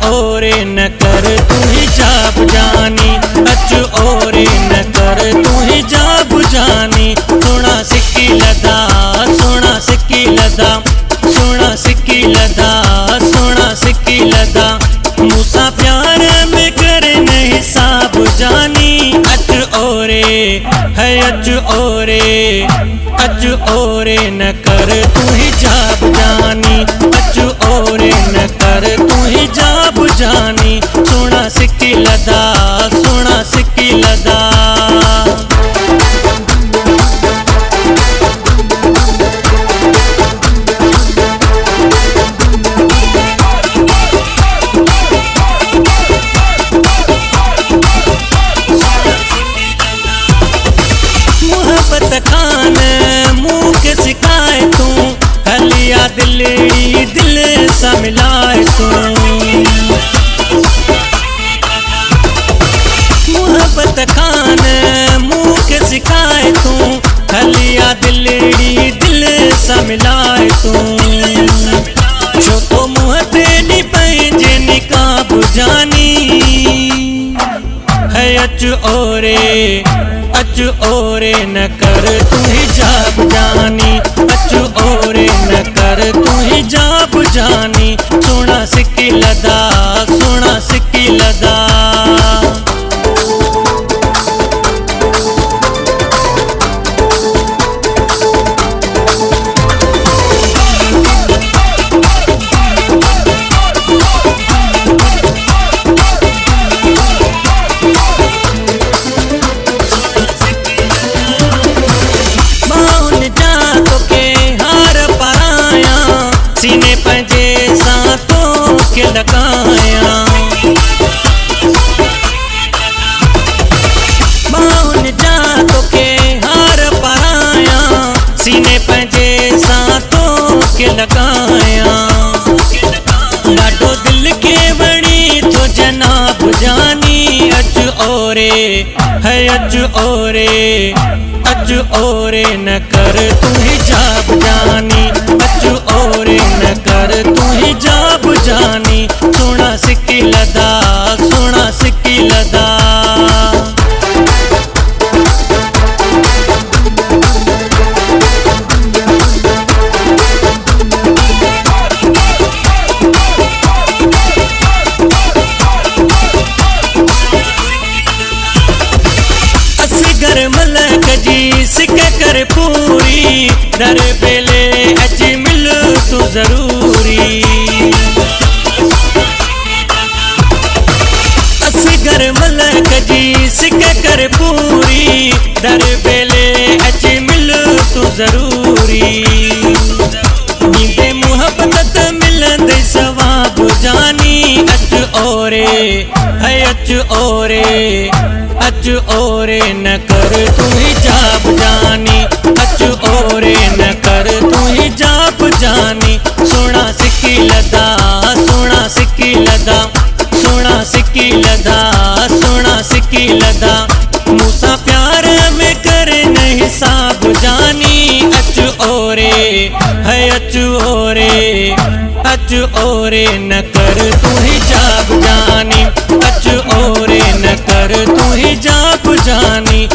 ओरे न कर तू ही जाब जानी, अच ओरे न कर तू ही जाब जानी। सोना सिक्की लदा, सोना सिक्की लदा, सोना सिक्की लदा, सोना सिक्की लदा। मूसा प्यार में करे न हिसाब जानी, अच ओरे है अच ओरे, अच ओरे न कर तू ही जाब जानी, अच ओरे न कर तू ही जाब जानी। सोना सिक्की लदा, सोना सिक्की लदा। खान मुँह के सिखाए तू, हलिया दिल्ली दिल सा मिलाए तू। मोहब्बत खान मुँह के सिखाए तू, हलिया दिल्ली दिल सा मिलाए तू। जो तो मुँह तेनी पैंजे निकाब जानी, है अच ओरे, अच ओरे न कर तू ही जाब जानी, अच ओरे न कर तू ही जाब जानी। सोना सिक्की लदा, सोना सिक्की लदा। सीने पंजे सातों के लगाया, बाउन जातों के हार पराया। सीने पंजे सातों के लगाया, लाडो दिल के बड़ी तो जनाब जानी। अच ओरे है अच ओरे, अच ओरे न कर तू ही जाब जानी, अच ओरे न कर तू ही जाब जानी। सोना सिक्की लदा, सोना सिक्की लदा। असगर मलक जी सिक कर पूरी, दर बेले अच मिल तू जरूरी। असगर मलक जी सिक कर पूरी, दर बेले अच मिल तू जरूरी। नींदे मुहब्बत मिलंद सवाब जानी, अच ओरे है अच ओरे, अच ओरे न कर तू ही जाब जानी, अच ओरे न कर तू ही जाब जानी। सोना सिक्की लदा, सोना सिक्की लदा, सोना सिक्की लदा, सोना सिक्की लदा। मूसा प्यार में करे न हिसाब जानी, अच ओरे है अच ओरे, अच ओरे न कर तू ही जाब जानी, अच ओरे न कर तू ही जाब जानी।